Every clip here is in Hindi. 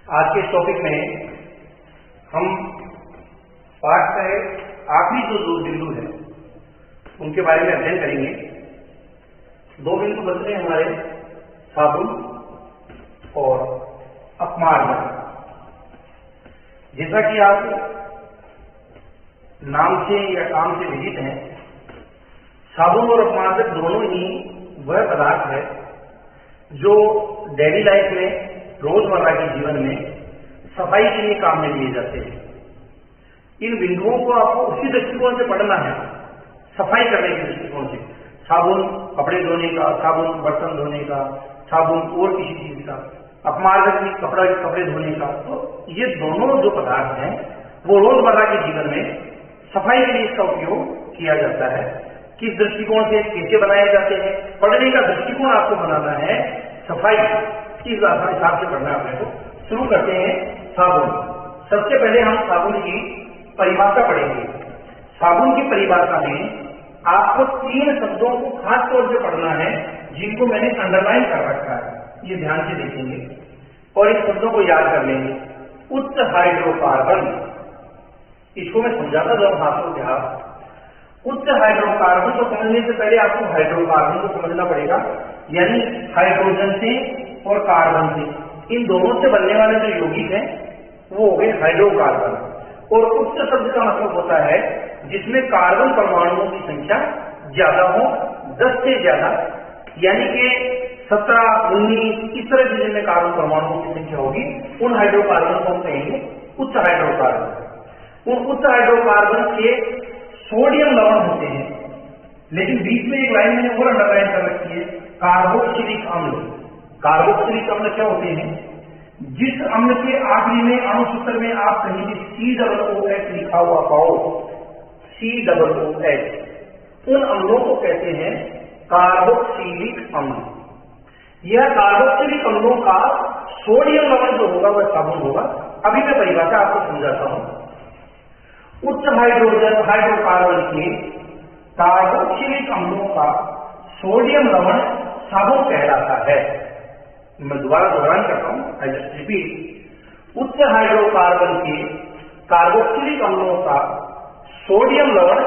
आज के इस टॉपिक में हम पाठ का आखिरी जो दो बिंदु है उनके बारे में अध्ययन करेंगे। दो बिंदु बचते हैं हमारे, साबुन और अपमार्जन। जैसा कि आप नाम से या काम से विदित हैं, साबुन और अपमार्जक दोनों ही वह पदार्थ है जो डेली लाइफ में, रोजमर्रा के जीवन में सफाई के लिए काम में लिए जाते हैं। इन बिंदुओं को आपको उसी दृष्टिकोण से पढ़ना है, सफाई करने के दृष्टिकोण से। साबुन कपड़े धोने का, साबुन बर्तन धोने का, साबुन और किसी चीज का, अपमार्जक भी कपड़े धोने का। तो ये दोनों जो पदार्थ हैं वो रोजमर्रा के जीवन में सफाई के लिए इसका उपयोग किया जाता है। किस दृष्टिकोण से, कैसे बनाए जाते हैं, पढ़ने का दृष्टिकोण आपको बनाना है। सफाई किस हिसाब से पढ़ना है अपने को। शुरू करते हैं साबुन। सबसे पहले हम साबुन की परिभाषा पढ़ेंगे। साबुन की परिभाषा में आपको 3 शब्दों को खास तौर से पढ़ना है, जिनको मैंने अंडरलाइन कर रखा है। ये ध्यान से देखेंगे और इन शब्दों को याद कर लेंगे। उच्च हाइड्रोकार्बन, इसको मैं समझाता जाऊं हाथों के हाथ। उच्च हाइड्रोकार्बन को समझने से पहले आपको हाइड्रोकार्बन को समझना पड़ेगा, यानी हाइड्रोजन से और कार्बन से, इन दोनों से बनने वाले जो यौगिक हैं वो हो गए हाइड्रोकार्बन। और उच्च शब्द का मतलब होता है जिसमें कार्बन परमाणुओं की संख्या ज्यादा हो, 10 से ज्यादा, यानी कि 17, 19 इस तरह से जिनमें कार्बन परमाणुओं की संख्या होगी, उन हाइड्रोकार्बन को हम कहेंगे उच्च हाइड्रोकार्बन। उन उच्च हाइड्रोकार्बन के सोडियम लवण होते हैं, लेकिन बीच में एक लाइन मैंने और अंडरलाइन कर रखी है, कार्बोक्सिलिक अम्ल। कार्बोक्सिलिक अम्ल क्या होते हैं? जिस अम्ल के आखिरी में अणुसूत्र में आप कहीं भी COOH लिखा हुआ पाओ, COOH, उन अम्लों को कहते हैं कार्बोक्सिलिक अम्ल। यह कार्बोक्सिलिक अम्लों का सोडियम लवण जो होगा वह साबुन होगा। अभी मैं परिभाषा आपको समझाता हूं। उच्च हाइड्रोकार्बन के कार्बोक्सिलिक अम्लों का सोडियम लवण साबुन कहलाता है। मैं दोबारा दोहरान करता हूं, आई जस्ट रिपीट। उच्च हाइड्रोकार्बन के कार्बोक्सिलिक अम्लों का सोडियम लवण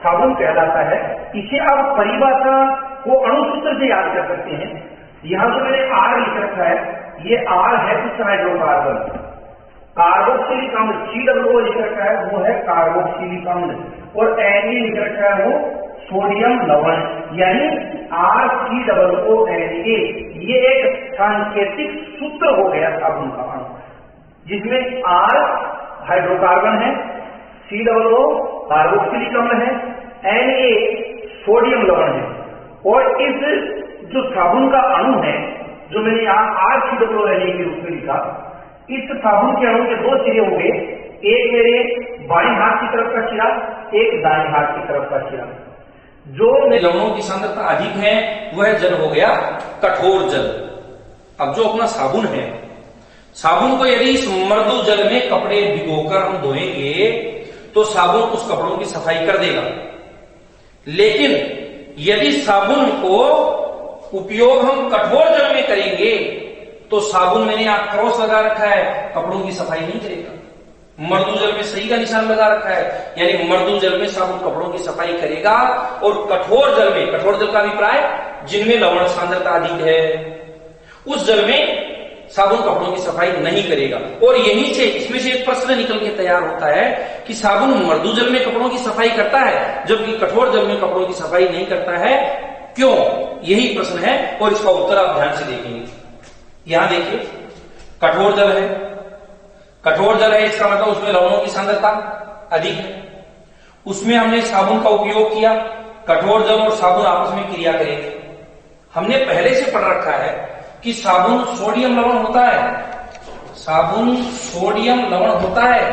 साबुन कहलाता है। इसे आप परिभाषा को अणुसूत्र से याद कर सकते हैं। यहां जो मैंने R लिख रखा है, ये R है उच्च हाइड्रोकार्बन। कार्बोक्सिलिक अम्ल COO लिख रखा है, वो है कार्बोक्सिलिक अम्ल। और Na लिख रखा है, वो सोडियम लवण, यानी RCOONA। ये एक सांकेतिक सूत्र हो गया साबुन का अणु, जिसमें R हाइड्रोकार्बन है, COO कार्बोक्सिलिक अम्ल है, Na सोडियम लवण है। और इस जो साबुन का अणु है, जो मैंने यहाँ RCOONA के रूप में लिखा, इस साबुन के अणु के 2 सिरे होंगे। एक मेरे बाएं हाथ की तरफ का सिरा, एक दाएं हाथ की तरफ का सिरा। जो लवणों की सांद्रता अधिक है वह जल हो गया कठोर जल। अब जो अपना साबुन है, साबुन को यदि इस मृदु जल में कपड़े भिगोकर हम धोएंगे तो साबुन उस कपड़ों की सफाई कर देगा। लेकिन यदि साबुन को उपयोग हम कठोर जल में करेंगे तो साबुन, मैंने यहां क्रॉस लगा रखा है, कपड़ों की सफाई नहीं करेगा। मृदु जल में सही का निशान लगा रखा है, यानी मृदु जल में साबुन कपड़ों की सफाई करेगा। और कठोर जल में, कठोर जल का अभिप्राय जिनमें लवण सांद्रता अधिक है, उस जल में साबुन कपड़ों की सफाई नहीं करेगा। और यहीं से, इसमें से एक प्रश्न निकल के तैयार होता है कि साबुन मृदु जल में कपड़ों की सफाई करता है जबकि कठोर जल में कपड़ों की सफाई नहीं करता है, क्यों? यही प्रश्न है और इसका उत्तर आप ध्यान से देखेंगे। यहां देखिए, कठोर जल है, कठोर जल है, इसका मतलब उसमें लवणों की सांद्रता अधिक है। उसमें हमने साबुन का उपयोग किया, कठोर जल और साबुन आपस में क्रिया करेंगे। हमने पहले से पढ़ रखा है कि साबुन सोडियम लवण होता है, साबुन सोडियम लवण होता है।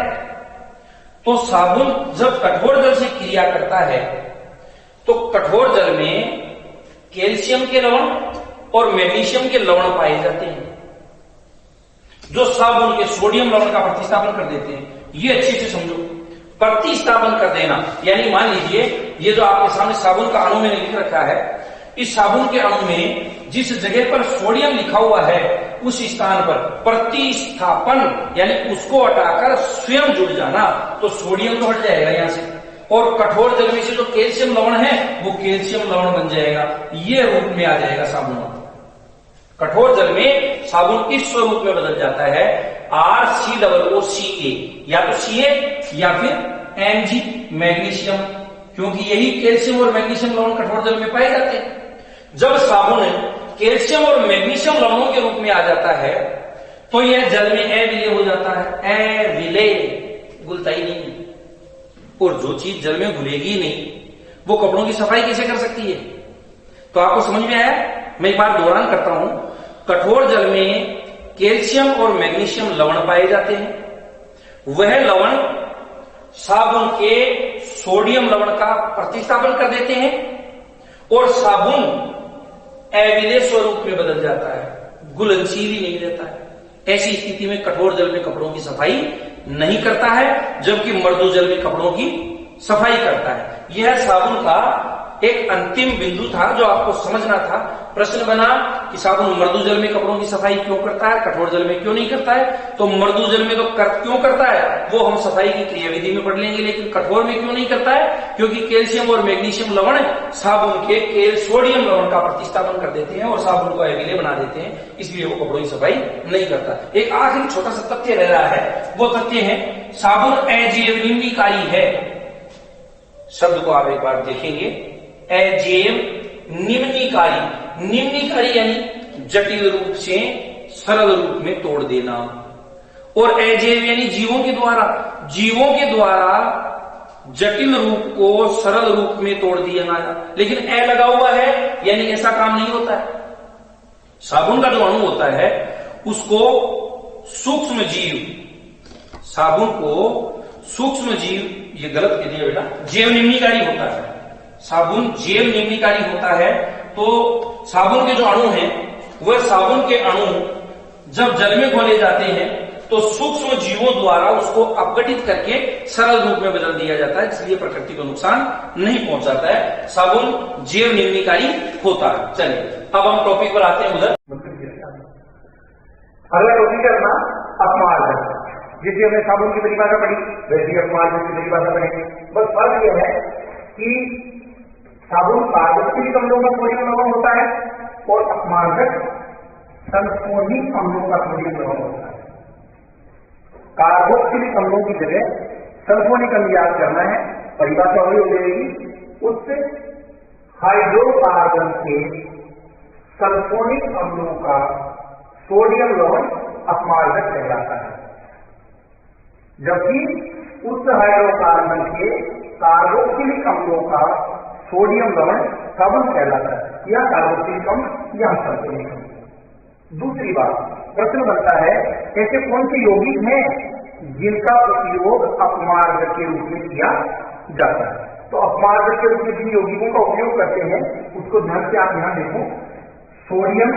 तो साबुन जब कठोर जल से क्रिया करता है तो कठोर जल में कैल्शियम के लवण और मैग्नीशियम के लवण पाए जाते हैं, जो साबुन के सोडियम लवण का प्रतिस्थापन कर देते हैं। ये अच्छे से समझो, प्रतिस्थापन कर देना, यानी मान लीजिए ये जो आपके सामने साबुन का अणु मैंने लिख रखा है, इस साबुन के अणु में जिस जगह पर सोडियम लिखा हुआ है उस स्थान पर प्रतिस्थापन यानी उसको हटाकर स्वयं जुड़ जाना, तो सोडियम तो हट जाएगा यहां से, और कठोर जल में से जो कैल्शियम लवण है वो कैल्शियम लवण बन जाएगा, ये रूप में आ जाएगा साबुन। कठोर जल में साबुन इस स्वरूप में बदल जाता है RCOOCA, या तो Ca या फिर Mg मैग्नीशियम, क्योंकि यही कैल्शियम और मैग्नीशियम लवण कठोर जल में पाए जाते हैं। जब साबुन कैल्शियम और मैग्नीशियम लवणों के रूप में आ जाता है तो यह जल में अविलेय हो जाता है। अविलेय, घुलता ही नहीं, और जो चीज जल में घुलेगी नहीं वो कपड़ों की सफाई कैसे कर सकती है? तो आपको समझ में आया? मैं एक बार दोहरान करता हूं, कठोर जल में कैल्शियम और मैग्नीशियम लवण पाए जाते हैं, वह लवण साबुन के सोडियम लवण का प्रतिस्थापन कर देते हैं और साबुन अविलेय स्वरूप में बदल जाता है, घुलनशील ही नहीं रहता है। ऐसी स्थिति में कठोर जल में कपड़ों की सफाई नहीं करता है, जबकि मृदु जल में कपड़ों की सफाई करता है। यह साबुन का एक अंतिम बिंदु था जो आपको समझना था। प्रश्न बना कि साबुन मृदु जल में कपड़ों की सफाई क्यों करता है, कठोर जल में क्यों नहीं करता है? तो मृदु जल में तो क्यों करता है वो हम सफाई की क्रियाविधि में पढ़ लेंगे, लेकिन कठोर में क्यों नहीं करता है? क्योंकि कैल्शियम और मैग्नीशियम लवण साबुन के सोडियम लवण का प्रतिस्थापन कर देते हैं और साबुन को अविलेय बना देते हैं, इसलिए वो कपड़ों की सफाई नहीं करता। एक आखिरी छोटा सा तथ्य रह रहा है, वो तथ्य है साबुन अजैव निम्नीकारी है। शब्द को आप एक बार देखेंगे, अजैव निम्नीकारी, निम्नीकारी यानी जटिल रूप से सरल रूप में तोड़ देना, और अजैव यानी जीवों के द्वारा, जीवों के द्वारा जटिल रूप को सरल रूप में तोड़ दिया जाना। लेकिन ए लगा हुआ है यानी ऐसा काम नहीं होता है। साबुन का जो अणु होता है उसको सूक्ष्म जीव, साबुन को सूक्ष्म जीव, ये गलत कह दिया बेटा, जैव निम्नीकारी होता है। साबुन जैव निम्नीकारी होता है, तो साबुन के जो अणु हैं वह साबुन के अणु जब जल में घोले जाते हैं तो सूक्ष्म जीवों द्वारा उसको अपघटित करके सरल रूप में बदल दिया जाता है, इसलिए प्रकृति को नुकसान नहीं पहुंचाता है। साबुन जैव निम्नीकारी होता है। चलिए अब हम टॉपिक पर आते हैं उधर। अगला टॉपिक है अपना अपमार्जन। जिससे हमने साबुन की परिभाषा पढ़ी वैसी अपमार्जन की परिभाषा पढ़ेंगे। बस फर्क यह है कि साबुन कार्बोक्सिलिक अम्लों का सोडियम लवण होता है और अपमार्जक सल्फोनिक अम्लों का सोडियम लवण होता है। कार्बोक्सिलिक अम्लों की जगह सल्फोनिक अम्ल याद करना है, परिभाषा वही हो जाएगी। उससे हाइड्रोकार्बन के सल्फोनिक अम्लों का सोडियम लवण अपमार्जक कहलाता है, जबकि उस हाइड्रोकार्बन के कार्बोक्सिलिक अम्लों का सोडियम लवण साबुन कहलाता है, या कार्बोक्सिलिक अम्ल या सल्फोनिक अम्ल। दूसरी बात, प्रश्न बनता है ऐसे कौन से यौगिक हैं जिनका उपयोग अपमार्जक के रूप में किया जाता है? तो अपमार्जक के रूप में जिन यौगिकों का उपयोग करते हैं उसको ध्यान से आप यहां देखो, sodium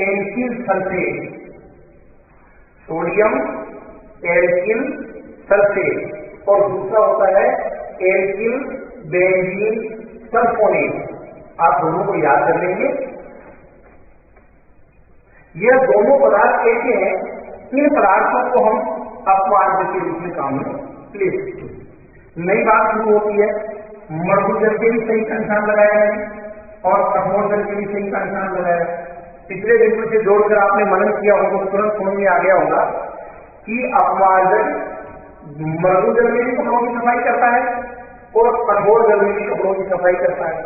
alkyl sulphate, sodium alkyl sulphate, और दूसरा होता है एल्किल बेंजीन सल्फोनेट। आप दोनों को याद कर लेंगे। यह दोनों पदार्थ ऐसे हैं, इन पदार्थों को हम अपमार्जक के रूप में काम में ले सकते हैं। नई बात शुरू होती है, मृदु जल के भी सही का निशान लगाया है और कठोर जल के भी सही का निशान लगाया है। पिछले बिंदु से जोड़कर आपने मनन किया होगा तो तुरंत समझ में आ गया होगा कि अपमार्जक मृदु जल में भी कपड़ों की सफाई करता है और कठोर जल में भी कपड़ों की सफाई करता है।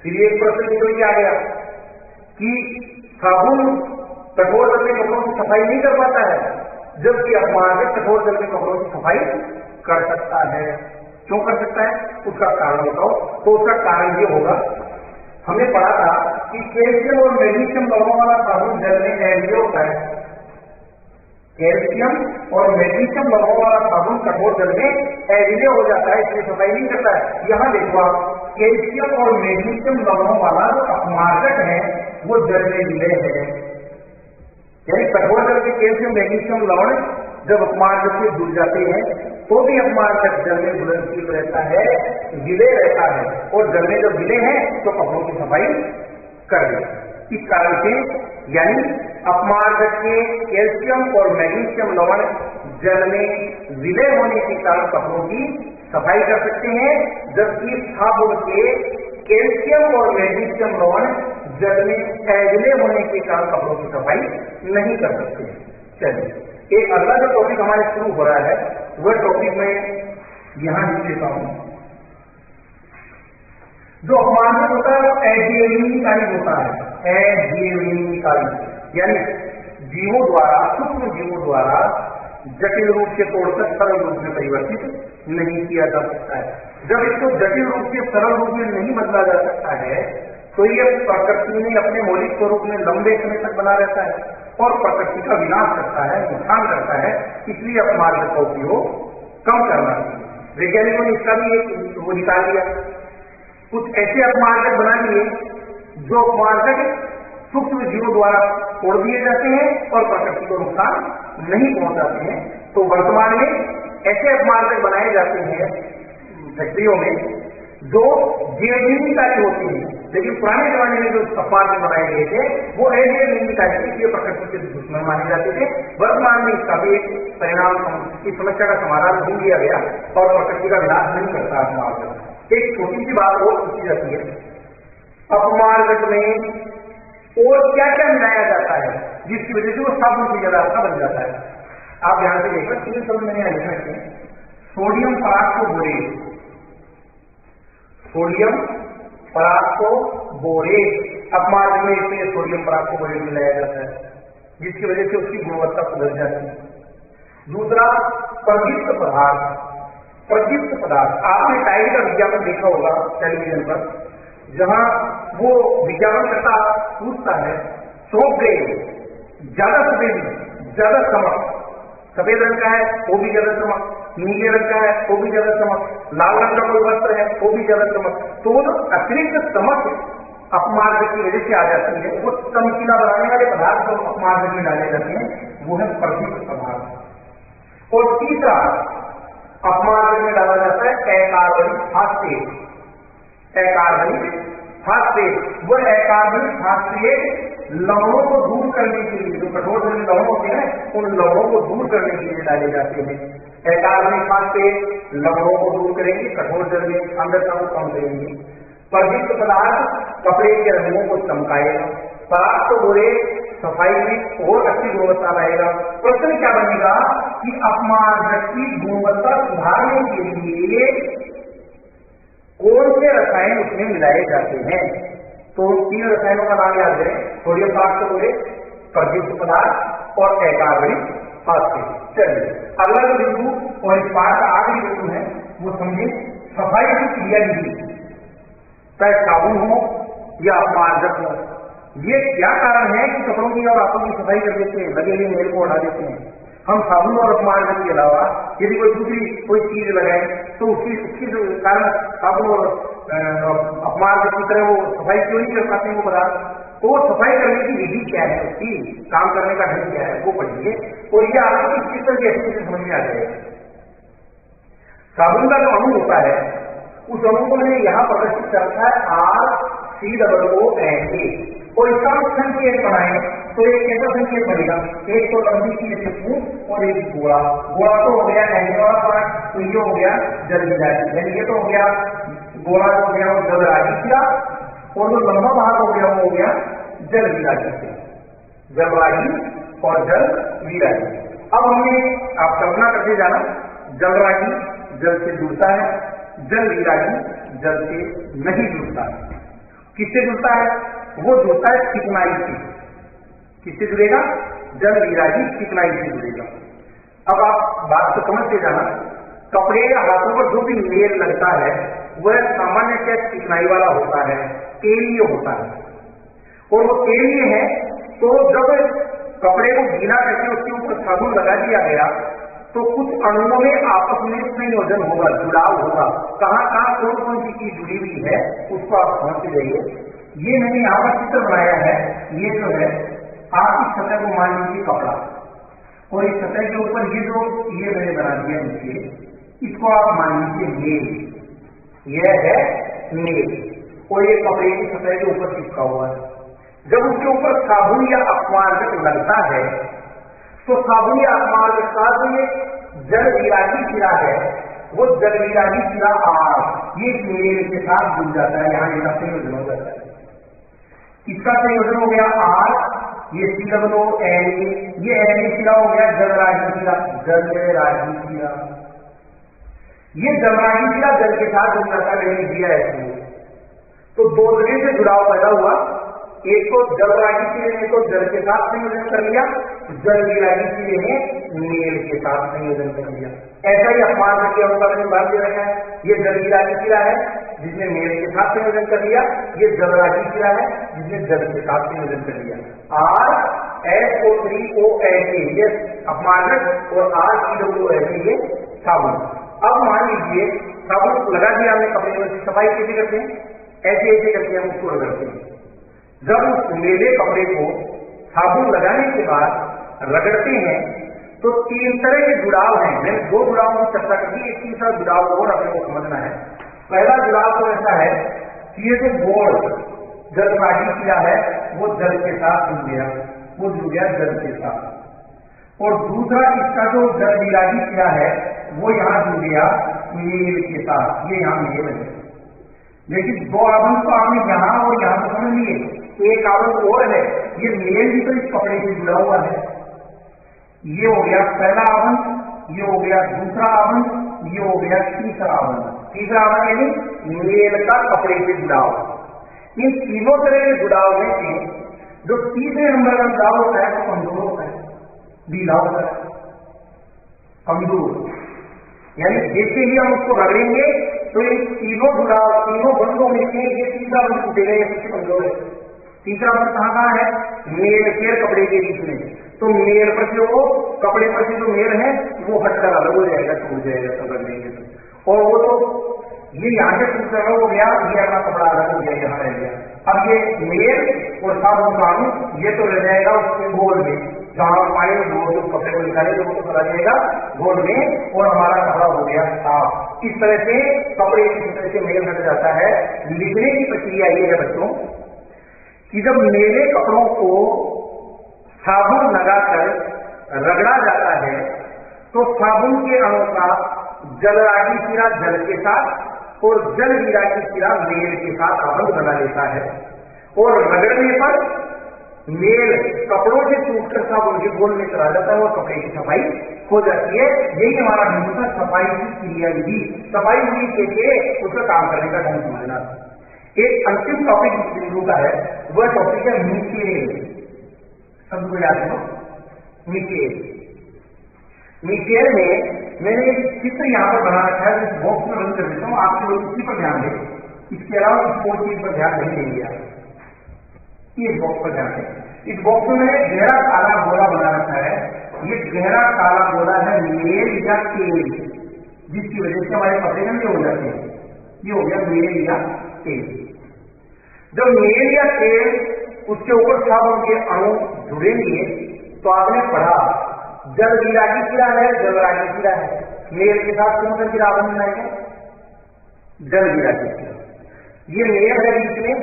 फिर एक प्रश्न निकल के आ गया कि साबुन कठोर जल में कपड़ों की सफाई नहीं कर पाता है, जबकि अपमार्जक कठोर जल में कपड़ों की सफाई कर सकता है। क्यों कर सकता है? उसका कारण बताओ। तो उसका कारण ये होगा, हमने पढ़ा था कि कैल्शियम और मैग्नीशियम लवणों वाला साबुन जल में अविलेय होता है। कैल्शियम और मैग्नीशियम लवणों वाला साबुन कठोर जल में अविलेय हो जाता है, इसलिए सफाई नहीं करता है। यहां देखो आप, कैल्शियम और मैग्नीशियम लवणों वाला जो अपमार्जक है वो जल में विलय है, यानी कठोर जल के कैल्शियम मैग्नीशियम लवण जब अपमार्जक से जुड़ जाते हैं तो भी अपमार्जक जल में घुलनशील रहता है, विलय रहता है, और जल में जब विलय है तो कपड़ों की सफाई कर दे। इस कारण से यानी अपमार्जक के कैल्शियम और मैग्नीशियम लवण जल में विलय होने के कारण कपड़ों की सफाई कर सकते हैं, जबकि साबुन के कैल्शियम और मैग्नीशियम लवण जल में अविलय होने के कारण कपड़ों की सफाई नहीं कर सकते। चलिए एक अगला जो टॉपिक हमारे शुरू हो रहा है वह टॉपिक मैं यहां लिख लेता हूं। जो अपमार्जक होता है वो एडियमिकारी होता है, एडियमिकारी यानी जीवों द्वारा, सूक्ष्म जीवों द्वारा जटिल रूप से तोड़कर सरल रूप में परिवर्तित नहीं किया जा सकता है। जब इसको जटिल रूप से सरल रूप में नहीं बदला जा सकता है तो यह प्रकृति में अपने मौलिक स्वरूप में लंबे समय तक बना रहता है और प्रकृति का विनाश करता है, नुकसान करता है। इसलिए अपमार्जक का उपयोग कम करना चाहिए। वैज्ञानिकों ने इसका भी एक वो निकाल दिया, कुछ ऐसे अपमार्जक बना लिए जो अपमार्जक सूक्ष्म जीवों द्वारा तोड़ दिए जाते हैं और प्रकृति को नुकसान नहीं पहुंचाते हैं। तो वर्तमान में ऐसे अपमार्जक बनाए जाते हैं फैक्ट्रियों में जो जैवनिकाली होते हैं, लेकिन पुराने जमाने में जो अपमार्जक बनाए गए थे वो अजैवनिकाली इसलिए प्रकृति के दुश्मन माने जाते थे। वर्तमान में इसका भी एक परिणाम, इस समस्या का समाधान ढूंढ लिया गया और प्रकृति का विनाश नहीं करता अपमार्जक। एक छोटी सी बात और पूछी जाती है, अपमार्जक में और क्या क्या मिलाया जाता है जिसकी वजह से वो साबुन की ज्यादा अच्छा बन जाता है। आप ध्यान से देखकर तीन शब्द मैंने लिख रखे हैं, सोडियम पराक्सोबोरेट, सोडियम पराक्सोबोरेट अपमार्जक में इसमें सोडियम पराक्सोबोरेट मिलाया जाता है जिसकी वजह से उसकी गुणवत्ता सुधर जाती है। दूसरा प्रदीप्त पदार्थ, प्रदीप्त पदार्थ आपने टाइड का विज्ञापन देखा होगा टेलीविजन पर, जहां वो विज्ञापनकर्ता पूछता है चौक गए ज्यादा सफेद ज्यादा चमक, सफेद रंग का है वो भी ज्यादा चमक, नीले रंग का है वो भी ज्यादा चमक, लाल रंग का कोई वस्त्र है वो भी ज्यादा चमक। तो वो अतिरिक्त चमक अपमार्जक की वजह से आ जाती है। वो चमकीला बनाने वाले पदार्थ जो अपमार्जक में डाले जाते हैं वो है प्रदीप्त पदार्थ। और तीसरा अपमार्जक में डाला जाता है अकार्बनिक फास्फेट, अकार्बनिक फास्फेट। वह अकार्बनिक फास्फेट लवणों को दूर करने के लिए, जो कठोर जल लवण होते हैं उन लवणों को दूर करने के लिए डाले जाते हैं। अकार्बनिक फास्फेट लवणों को दूर करेंगे, कठोर जल में आर्द्रता को कम करेंगे। प्रदीप्त पदार्थ कपड़े के रंगों को चमकाएगा, पराक्सोबोरेट सफाई में और अच्छी गुणवत्ता लाएगा। प्रश्न क्या बनेगा कि अपमार्जक की गुणवत्ता सुधारने के लिए कौन से रसायन उसमें मिलाए जाते हैं। तो तीन रसायनों का नाम याद करें, सोडियम पराक्सोबोरेट, प्रदीप्त पदार्थ और अकार्बनिक फास्फेट। चलिए अगला जो बिंदु और इस पाठ का आखिरी बिंदु है वो समझे, सफाई की क्रिया विधि, चाहे साबुन हो या अपमार्जक हो। ये क्या कारण है कि कपड़ों की और आंखों की सफाई कर देते हैं, लगे हुए मेल को हटा देते हैं। हम साबुन और अपमार्जक के अलावा यदि कोई दूसरी कोई चीज लगाए तो उसकी जो कारण साबुन और अपमार्जक की तरह वो सफाई क्यों नहीं कर पाते हैं वो पदार्थ। तो वो सफाई करने की विधि क्या है, उसकी काम करने का ढंग क्या है वो पढ़िए और ये आपको इस चित्र की ऐसे समझ में आ जाएगा। साबुन का जो अणु होता है उस अणु को मैंने यहाँ प्रदर्शित कर रखा है RCOONA और इसका संकेत बनाए तो एक कैसा संकेत बनेगा, एक तो लंबी सी जैसे फूट और एक गोला, गोला तो हो गया एंगल वाला पार्ट, तो ये हो गया जलविराजी, यानी ये तो हो गया गोला हो गया वो जलराजी का और जो लंबा भाग हो गया वो हो गया जलविराजी से, जलराजी और जलविराजी। अब हमने आप कल्पना करके जाना, जलराजी जल से जुड़ता है, जलविराजी जल से नहीं जुड़ता है। किससे जुड़ता है? वो जुड़ता है चिकनाई से। किससे जुड़ेगा? जलविराजी चिकनाई से जुड़ेगा। अब आप बात को समझ के जाना, कपड़े या हाथों पर जो भी मेल लगता है वह सामान्यतः चिकनाई वाला होता है, तेलीय होता है। और वो तेलीय है तो जब कपड़े को गीला करके उसके ऊपर साबुन लगा दिया गया तो कुछ अणुओं में आपस में संयोजन होगा, जुड़ाव होगा। कहाँ कहाँ कौन कौन सी चीज जुड़ी हुई है उसको आप समझ जाइए। ये मैंने यहाँ पर चित्र बनाया है, ये जो है आप इस सतह को मान लीजिए कपड़ा और इस सतह के ऊपर ये जो ये मैंने बना दिया नीचे, इसको आप मान लीजिए मेल, यह है मेल और ये कपड़े की सतह के ऊपर चिपका हुआ है। जब उसके ऊपर साबुन या अपमार्जक लगता है तो साबुन या अपमार्जक का जो ये जल विरागी सिरा है वो जल विरागी सिरा आर ये मेल के साथ जुड़ जाता है, यहाँ इसका संयोजन हो जाता है। इसका संयोजन हो गया आर, ये COO एन, ये एन सिरा हो गया जलरागी सिरा, जलरागी सिरा। ये जलरागी सिरा जल के साथ जुड़ जाता है, दिया है। तो दो जगह से जुड़ाव पैदा हुआ, एक तो जलरागी सिरे ने तो जल के साथ संयोजन कर लिया, जल विरागी सिरे ने मेल के साथ संयोजन कर लिया। ऐसा ही अपमार्जक के अनुसार में बात दे रखा है, ये जल विरागी सिरा है जिसने मेल के साथ संयोजन कर लिया, ये जलरागी सिरा है जिसने जल के साथ संयोजन कर लिया। RSO3ONA ये अपमार्जक और RCOONA ये साबुन। अब मान लीजिए साबुन लगा दिया हमने कपड़े में, सफाई कैसे करते हैं, ऐसे ऐसे करके हम उसको रगड़ते हैं। जब उस मेले कपड़े को साबुन लगाने के बाद रगड़ते हैं तो तीन तरह के जुड़ाव हैं। मैंने दो जुड़ाव की चर्चा की, एक तीसरा जुड़ाव और अपने को समझना है। पहला जुड़ाव तो ऐसा है कि ये जो गोड़ जलरागी सिरा है वो जल के साथ जुड़ गया, वो जुड़ गया जल के साथ, और दूसरा इसका जो जल विरागी सिरा है वो यहाँ जुड़ गया मेल के साथ, ये यहाँ मेल है। लेकिन दो आवन तो आपने यहाँ और यहाँ तो समझ लिए, एक आवन और है, ये मेल भी तो इस कपड़े से जुड़ा हुआ है। ये हो गया पहला आवन, ये हो गया दूसरा आवन, ये हो गया तीसरा आवन। तीसरा आवन यानी मेल का कपड़े से जुड़ाव। इन तीनों तरह के जुड़ाव में से जो तीसरे नंबर का जुड़ाव होता है वो कमजोर होता है, ढीला होता है, कमजोर। यानी जैसे ही हम उसको रगड़ेंगे तो इन तीनों जुड़ाव, तीनों बंधों में से ये तीसरा बंध टूटेगा, ये सबसे कमजोर है। तीसरा बंध कहाँ है, मेल के कपड़े के बीच में। तो मेल पर से वो कपड़े पर से जो मेल है वो हटकर अलग हो जाएगा, टूट जाएगा सब रगड़ेंगे तो। और वो तो ये यहाँ से टूट रहा हो गया, ये अपना कपड़ा अलग हो गया, यहाँ रह गया। अब ये मेल और साबुन कानून ये तो रह जाएगा उसके गोल में, जहां पाए वो कपड़े को निकाले तो वो तो चला जाएगा गोल में, और हमारा कपड़ा हो गया साफ। इस तरह से कपड़े इस तरह से मेल हट जाता है। लिखने की प्रक्रिया ये है बच्चों कि जब मेले कपड़ों को साबुन लगाकर रगड़ा जाता है तो साबुन के अणु का जलरागी सिरा जल के साथ और जल विरागी सिरा मेल के साथ आबंध बना लेता है, और रगड़ने पर मेल कपड़ों से टूटकर साबुन के गोल में चला जाता है और कपड़े की सफाई हो जाती है। यही हमारा बिंदु था, सफाई की क्रिया विधि। सफाई विधि के उसका काम करने का ढंग समझना। एक अंतिम टॉपिक इस बिंदु का है, वह टॉपिक है मीथेन। सबको याद हो मीथेन। मीथेन में मैंने एक चित्र यहाँ पर बना रखा है, इस बॉक्स में बंद कर देता हूँ, आपके लोग इसी पर ध्यान दें। इसके अलावा इस कोई चीज पर ध्यान नहीं देंगे आप, इस बॉक्स पर ध्यान दें। इस बॉक्स में मैंने गहरा काला गोला बना रखा है। ये गहरा काला गोला है मेल या तेल, जिसकी वजह से हमारे कपड़े गंदे हो जाते हैं। ये हो गया मेल या तेल। जब मेल या तेल उसके ऊपर साबुन के अणु जुड़ेंगे तो आपने पढ़ा जल विरागी सिरा है, जलरागी सिरा है। मेल के साथ कौन सा सिरा आबंध बनाएगा, जल विरागी सिरा। ये मेल है बीच में,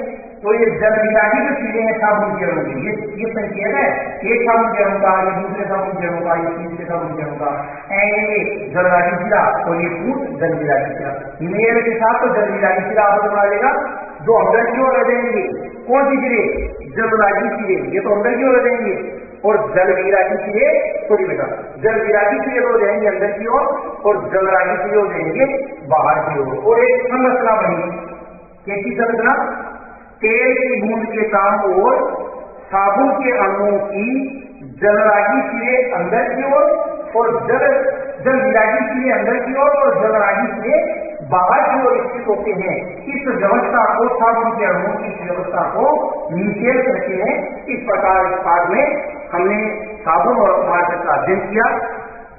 तो ये जल विरागी जो चीजें हैं साबुन के अणु की, ये संकेत है, एक साबुन के अणु का, ये दूसरे साबुन के अणु का, ये तीसरे साबुन के अणु का, ये जलरागी सिरा और ये फूट जल विरागी सिरा। मेल के साथ तो जल विरागी सिरा आबंध बना लेगा, जो अंदर की ओर रह जाएंगे कौन सी सिरे, जलरागी सिरे, ये तो अंदर की ओर रह जाएंगे, और जल विरागी सिरे सॉरी बेटा जल विरागी सिरे हो जाएंगे अंदर की ओर, और जलरागी सिरे हो जाएंगे बाहर की ओर। और एक संरचना बनी, कैसी संरचना, तेल की बूंद के काम और साबुन के अणुओं की जलरागी सिरे अंदर की ओर और जल विरागी सिरे अंदर की ओर और जलरागी सिरे बाहर की ओर स्थित होते हैं। इस व्यवस्था को, साबुन के अणुओं की व्यवस्था को मीथेन कहते हैं। इस प्रकार इस पाठ में हमने साबुन और अपमार्जक का अध्ययन किया।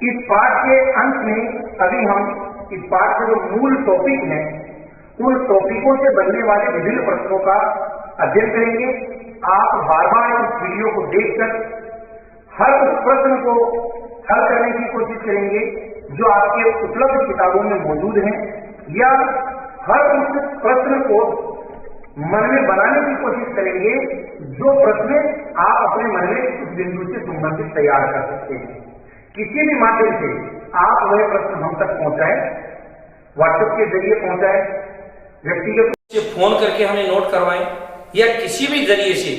इस पाठ के अंत में अभी हम इस पाठ के जो मूल टॉपिक हैं उन टॉपिकों से बनने वाले विभिन्न प्रश्नों का अध्ययन करेंगे। आप बार बार इस वीडियो को देखकर हर उस प्रश्न को हल करने की कोशिश करेंगे जो आपके उपलब्ध किताबों में मौजूद हैं, या हर उस प्रश्न को मन में बनाने की कोशिश करेंगे जो प्रश्न आप अपने मन में उस बिंदु से संबंधित तैयार कर सकते हैं। किसी भी माध्यम से आप वह प्रश्न हम तक पहुंचाए, व्हाट्सएप के जरिए पहुंचाए, व्यक्तिगत फोन करके हमें नोट करवाएं, या किसी भी जरिए से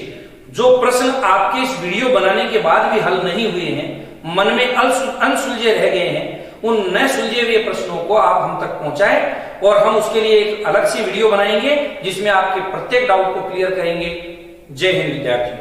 जो प्रश्न आपके इस वीडियो बनाने के बाद भी हल नहीं हुए हैं, मन में अनसुलझे रह गए हैं, उन न सुलझे हुए प्रश्नों को आप हम तक पहुंचाएं और हम उसके लिए एक अलग से वीडियो बनाएंगे जिसमें आपके प्रत्येक डाउट को क्लियर करेंगे। जय हिंद विद्यार्थी।